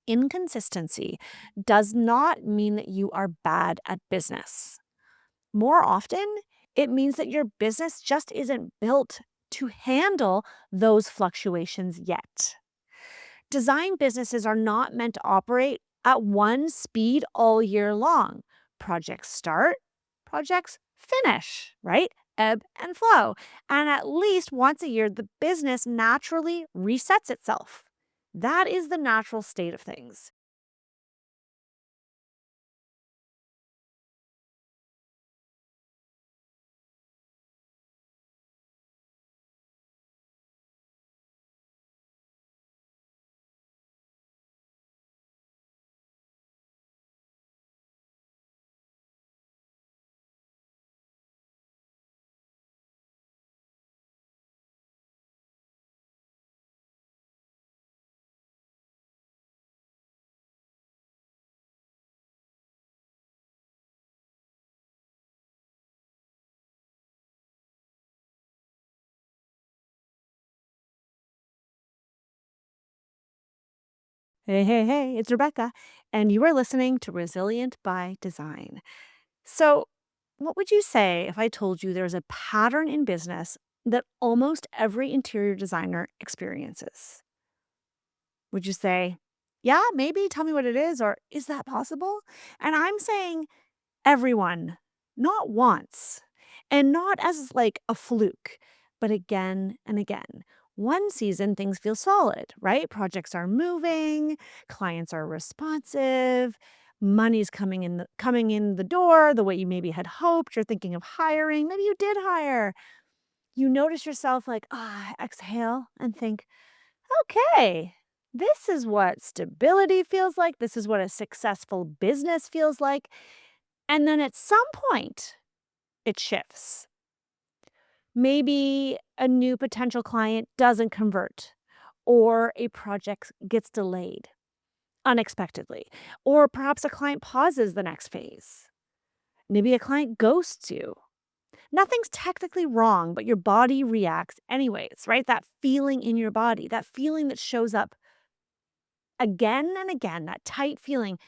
Inconsistency does not mean that you are bad at business. More often, it means that your business just isn't built to handle those fluctuations yet. Design businesses are not meant to operate at one speed all year long. Projects start, projects finish, right? Ebb and flow. And at least once a year, the business naturally resets itself. That is the natural state of things. Hey, hey, hey, it's Rebecca, and you are listening to Resilient by Design. So, what would you say if I told you there's a pattern in business that almost every interior designer experiences? Would you say, yeah, maybe tell me what it is, or is that possible? And I'm saying everyone, not once, and not as like a fluke, but again and again. One season, things feel solid, right? Projects are moving, clients are responsive, money's coming in the door the way you maybe had hoped. You're thinking of hiring. Maybe you did hire. You notice yourself like, exhale and think, okay, this is what stability feels like. This is what a successful business feels like. And then at some point, it shifts. Maybe a new potential client doesn't convert, or a project gets delayed unexpectedly, or perhaps a client pauses the next phase. Maybe a client ghosts you. Nothing's technically wrong, but your body reacts anyways, right? That feeling in your body, that feeling that shows up again and again, that tight feeling.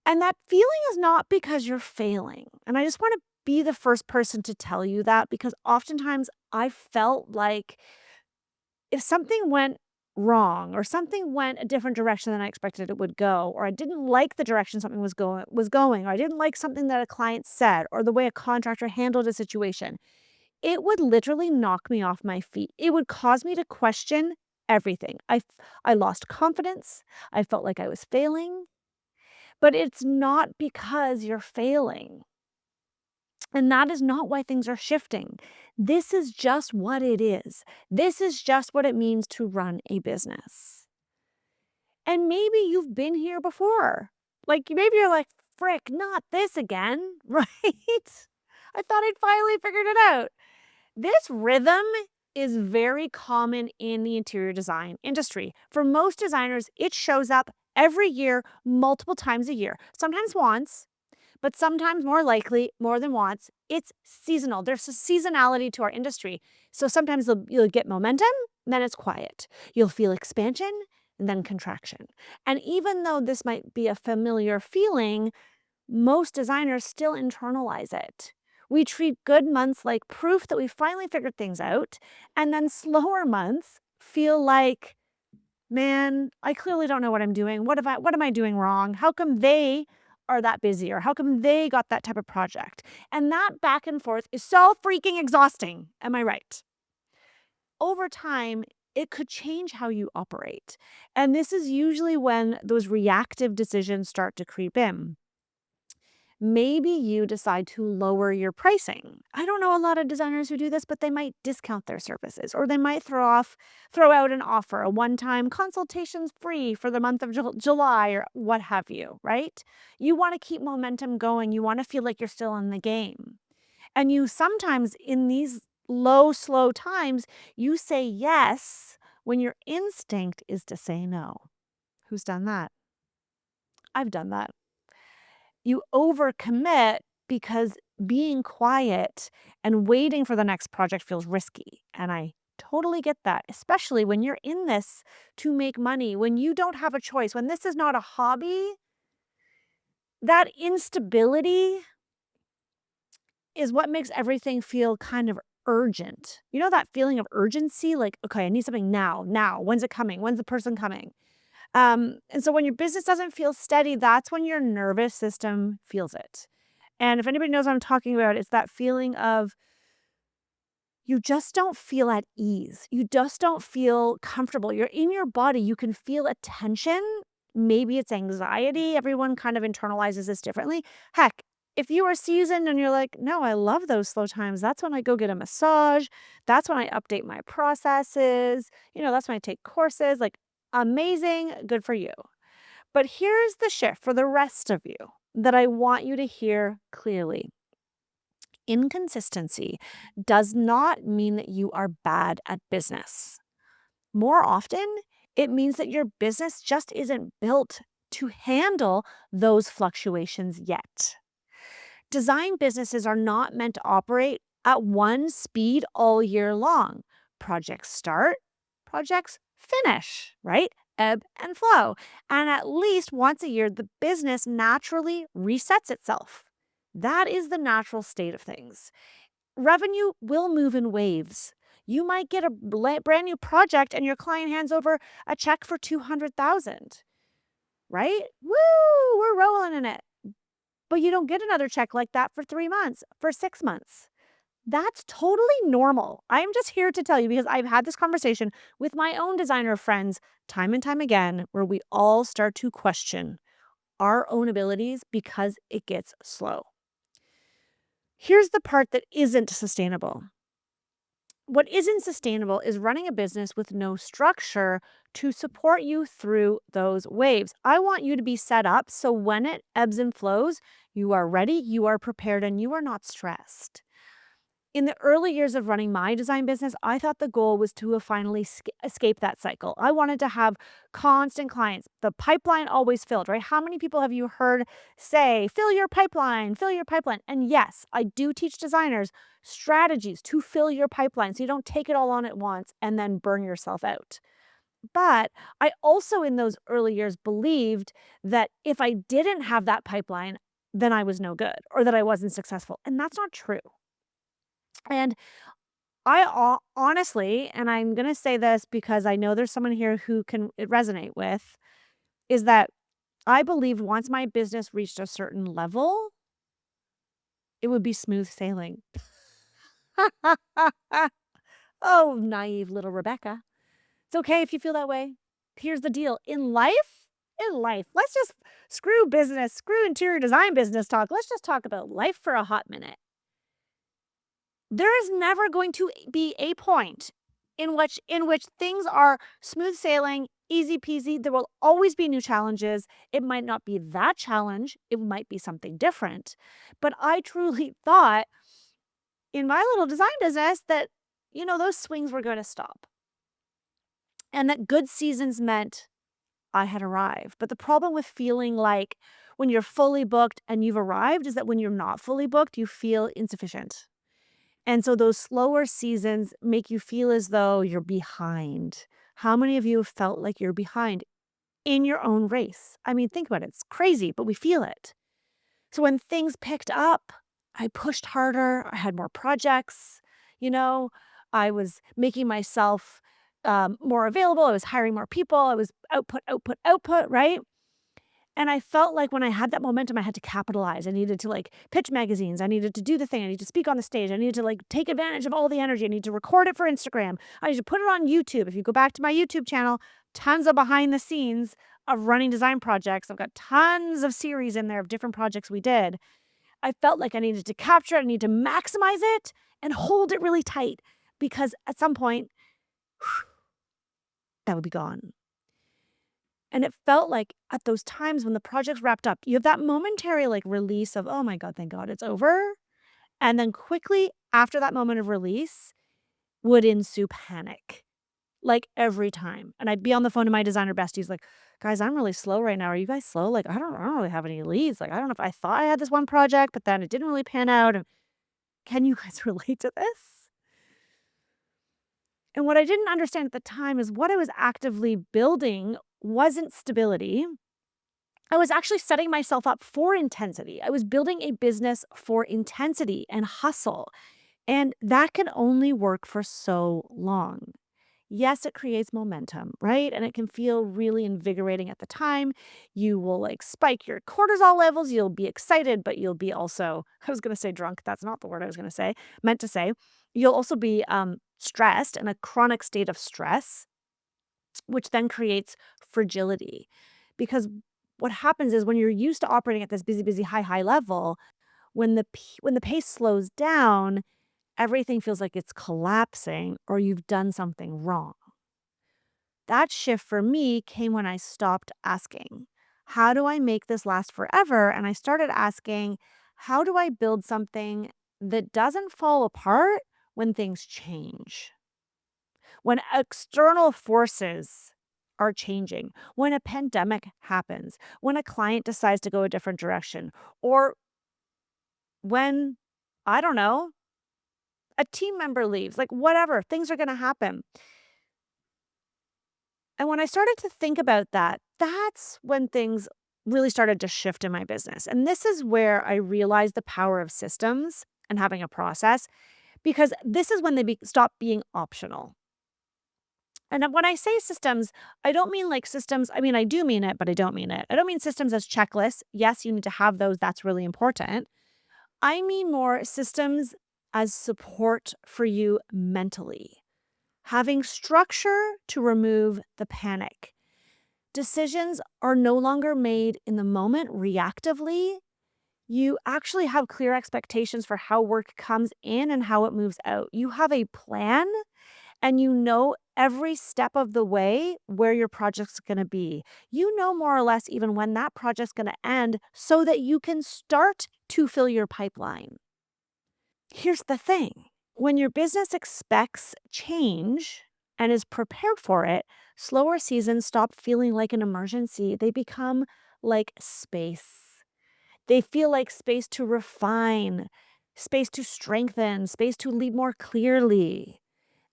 And that feeling is not because you're failing. And I just want to be the first person to tell you that because oftentimes I felt like if something went wrong or something went a different direction than I expected it would go, or I didn't like the direction something was going, or I didn't like something that a client said, or the way a contractor handled a situation, it would literally knock me off my feet. It would cause me to question everything. I lost confidence. I felt like I was failing. But it's not because you're failing. And that is not why things are shifting. This is just what it is. This is just what it means to run a business. And maybe you've been here before. Like maybe you're like, frick, not this again, right? I thought I'd finally figured it out. This rhythm is very common in the interior design industry. For most designers, it shows up every year, multiple times a year, sometimes once, but sometimes more likely, more than once, it's seasonal. There's a seasonality to our industry. So sometimes you'll get momentum, then it's quiet. You'll feel expansion, and then contraction. And even though this might be a familiar feeling, most designers still internalize it. We treat good months like proof that we finally figured things out, and then slower months feel like, man, I clearly don't know what I'm doing. What am I doing wrong? How come they are that busy or how come they got that type of project? And that back and forth is so freaking exhausting. Am I right? Over time, it could change how you operate. And this is usually when those reactive decisions start to creep in. Maybe you decide to lower your pricing. I don't know a lot of designers who do this, but they might discount their services or they might throw out an offer, a one-time consultations free for the month of July or what have you, right? You want to keep momentum going. You want to feel like you're still in the game. And you sometimes in these low, slow times, you say yes when your instinct is to say no. Who's done that? I've done that. You overcommit because being quiet and waiting for the next project feels risky. And I Totally get that, especially when you're in this to make money, when you don't have a choice, when this is not a hobby. That instability is what makes everything feel kind of urgent. You know that feeling of urgency? Like, okay, I need something now, now. When's it coming? When's the person coming? And so when your business doesn't feel steady, that's when your nervous system feels it. And if anybody knows what I'm talking about, it's that feeling of you just don't feel at ease. You just don't feel comfortable. You're in your body. You can feel a tension. Maybe it's anxiety. Everyone kind of internalizes this differently. Heck, if you are seasoned and you're like, no, I love those slow times. That's when I go get a massage. That's when I update my processes. That's when I take courses. Like, amazing. Good for you. But here's the shift for the rest of you that I want you to hear clearly. Inconsistency does not mean that you are bad at business. More often, it means that your business just isn't built to handle those fluctuations yet. Design businesses are not meant to operate at one speed all year long. Projects start, projects finish, right? Ebb and flow. And at least once a year, the business naturally resets itself. That is the natural state of things. Revenue will move in waves. You might get a brand new project and your client hands over a check for 200,000, right? Woo, we're rolling in it. But you don't get another check like that for 3 months, for 6 months. That's totally normal. I'm just here to tell you because I've had this conversation with my own designer friends time and time again where we all start to question our own abilities because it gets slow. Here's the part that isn't sustainable. What isn't sustainable is running a business with no structure to support you through those waves. I want you to be set up so when it ebbs and flows, you are ready, you are prepared, and you are not stressed. In the early years of running my design business, I thought the goal was to finally escape that cycle. I wanted to have constant clients, the pipeline always filled, right? How many people have you heard say, fill your pipeline, fill your pipeline? And yes, I do teach designers strategies to fill your pipeline so you don't take it all on at once and then burn yourself out. But I also, in those early years, believed that if I didn't have that pipeline, then I was no good or that I wasn't successful. And that's not true. And honestly, and I'm going to say this because I know there's someone here who can resonate with, is that I believed once my business reached a certain level, it would be smooth sailing. Oh, naive little Rebecca. It's okay if you feel that way. Here's the deal. In life, let's just screw business, screw interior design business talk. Let's just talk about life for a hot minute. There is never going to be a point in which things are smooth sailing, easy peasy. There will always be new challenges. It might not be that challenge. It might be something different. But I truly thought in my little design business that, those swings were going to stop. And that good seasons meant I had arrived. But the problem with feeling like when you're fully booked and you've arrived is that when you're not fully booked, you feel insufficient. And so those slower seasons make you feel as though you're behind. How many of you have felt like you're behind in your own race? I mean, think about it. It's crazy, but we feel it. So when things picked up, I pushed harder. I had more projects. I was making myself more available. I was hiring more people. I was output, right? And I felt like when I had that momentum, I had to capitalize. I needed to pitch magazines. I needed to do the thing. I need to speak on the stage. I needed to take advantage of all the energy. I need to record it for Instagram. I need to put it on YouTube. If you go back to my YouTube channel, tons of behind the scenes of running design projects. I've got tons of series in there of different projects we did. I felt like I needed to capture it. I need to maximize it and hold it really tight because at some point, that would be gone. And it felt like at those times when the project's wrapped up, you have that momentary release of, oh my God, thank God it's over. And then quickly after that moment of release would ensue panic, every time. And I'd be on the phone to my designer besties guys, I'm really slow right now. Are you guys slow? I don't really have any leads. I don't know if I thought I had this one project, but then it didn't really pan out. And can you guys relate to this? And what I didn't understand at the time is what I was actively building wasn't stability. I was actually setting myself up for intensity. I was building a business for intensity and hustle. And that can only work for so long. Yes, it creates momentum, right? And it can feel really invigorating at the time. You will like spike your cortisol levels. You'll be excited, but you'll be also, I was going to say drunk. That's not the word I was going to say, meant to say. You'll also be stressed in a chronic state of stress, which then creates fragility. Because what happens is when you're used to operating at this busy, busy, high level, when the pace slows down, everything feels like it's collapsing or you've done something wrong. That shift for me came when I stopped asking, how do I make this last forever? And I started asking, how do I build something that doesn't fall apart when things change? When external forces are changing, when a pandemic happens, when a client decides to go a different direction, or when, I don't know, a team member leaves, like whatever, things are going to happen. And when I started to think about that, that's when things really started to shift in my business. And this is where I realized the power of systems and having a process, because this is when they stop being optional. And when I say systems, I don't mean like systems. I mean, I do mean it, but I don't mean it. I don't mean systems as checklists. Yes, you need to have those. That's really important. I mean more systems as support for you mentally, having structure to remove the panic. Decisions are no longer made in the moment reactively. You actually have clear expectations for how work comes in and how it moves out. You have a plan and you know every step of the way where your project's going to be. You know more or less even when that project's going to end so that you can start to fill your pipeline. Here's the thing. When your business expects change and is prepared for it, slower seasons stop feeling like an emergency. They become like space. They feel like space to refine, space to strengthen, space to lead more clearly.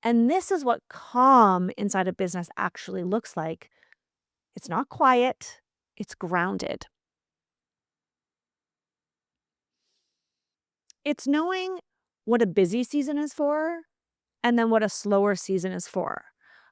And this is what calm inside a business actually looks like. It's not quiet, it's grounded. It's knowing what a busy season is for and then what a slower season is for.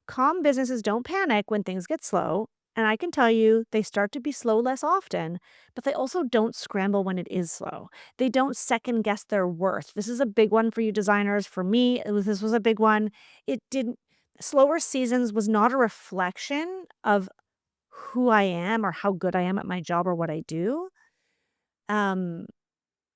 Calm businesses don't panic when things get slow. And I can tell you, they start to be slow less often, but they also don't scramble when it is slow. They don't second guess their worth. This is a big one for you designers. For me, this was a big one. It didn't, slower seasons was not a reflection of who I am or how good I am at my job or what I do. Um,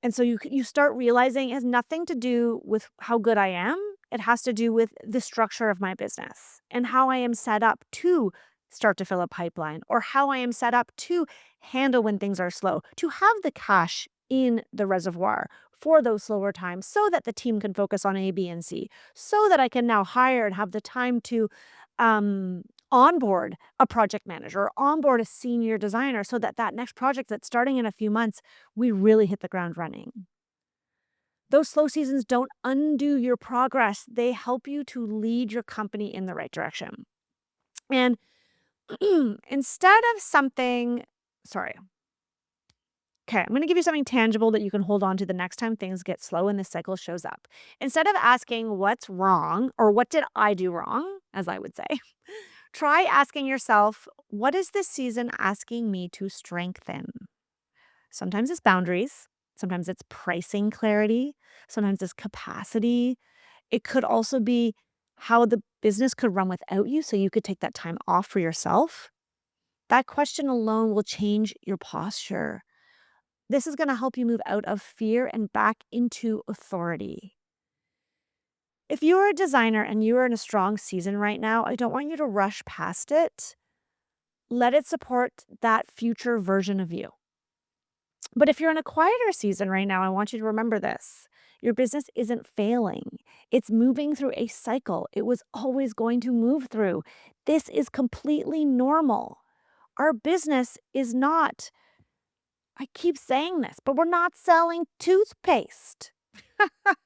and so you start realizing it has nothing to do with how good I am. It has to do with the structure of my business and how I am set up to start to fill a pipeline or how I am set up to handle when things are slow, to have the cash in the reservoir for those slower times so that the team can focus on A, B, and C, so that I can now hire and have the time to um, onboard a project manager or onboard a senior designer so that that next project that's starting in a few months, we really hit the ground running. Those slow seasons don't undo your progress. They help you to lead your company in the right direction. And instead of something, sorry, okay, I'm going to give you something tangible that you can hold on to the next time things get slow and this cycle shows up. Instead of asking what's wrong or what did I do wrong, as I would say, try asking yourself, what is this season asking me to strengthen? Sometimes it's boundaries. Sometimes it's pricing clarity. Sometimes it's capacity. It could also be how the business could run without you so you could take that time off for yourself. That question alone will change your posture. This is going to help you move out of fear and back into authority. If you're a designer and you are in a strong season right now, I don't want you to rush past it. Let it support that future version of you. But if you're in a quieter season right now, I want you to remember this. Your business isn't failing. It's moving through a cycle. It was always going to move through. This is completely normal. Our business is not, I keep saying this, but we're not selling toothpaste,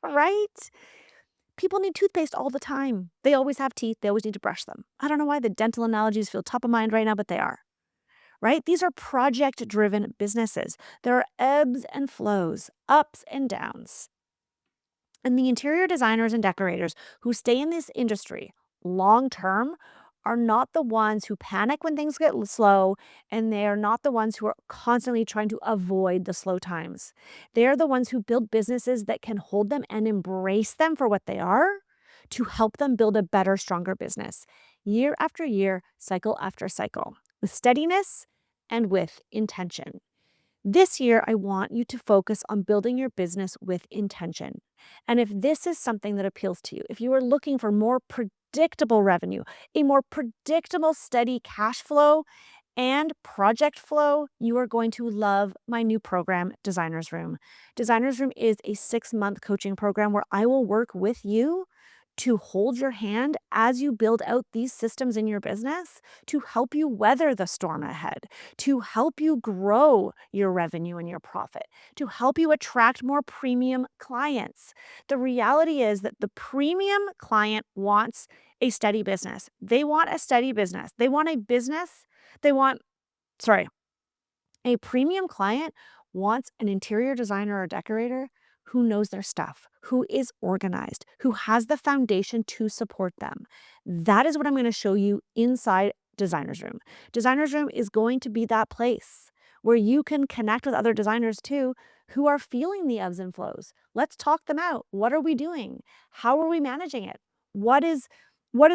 right? People need toothpaste all the time. They always have teeth. They always need to brush them. I don't know why the dental analogies feel top of mind right now, but they are, right? These are project driven businesses. There are ebbs and flows, ups and downs. And the interior designers and decorators who stay in this industry long term are not the ones who panic when things get slow, and they are not the ones who are constantly trying to avoid the slow times. They are the ones who build businesses that can hold them and embrace them for what they are to help them build a better, stronger business year after year, cycle after cycle, with steadiness and with intention. This year, I want you to focus on building your business with intention. And if this is something that appeals to you, if you are looking for more predictable revenue, a more predictable, steady cash flow, and project flow, you are going to love my new program, Designer's Room. Designer's Room is a 6-month coaching program where I will work with you to hold your hand as you build out these systems in your business to help you weather the storm ahead, to help you grow your revenue and your profit, to help you attract more premium clients. The reality is that the premium client wants a steady business. They want a steady business. They want a business. They want, sorry, a premium client wants an interior designer or decorator who knows their stuff, who is organized, who has the foundation to support them. That is what I'm going to show you inside Designer's Room. Designer's Room is going to be that place where you can connect with other designers too who are feeling the ebbs and flows. Let's talk them out. What are we doing? How are we managing it? What does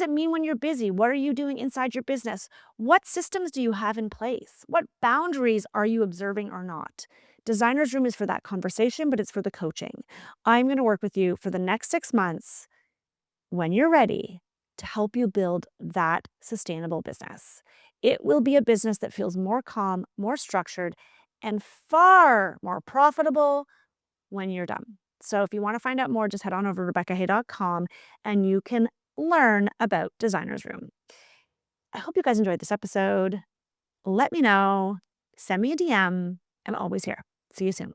it mean when you're busy? What are you doing inside your business? What systems do you have in place? What boundaries are you observing or not? Designer's Room is for that conversation, but it's for the coaching. I'm going to work with you for the next 6 months when you're ready to help you build that sustainable business. It will be a business that feels more calm, more structured, and far more profitable when you're done. So if you want to find out more, just head on over to RebeccaHay.com and you can learn about Designer's Room. I hope you guys enjoyed this episode. Let me know. Send me a DM. I'm always here. See you soon.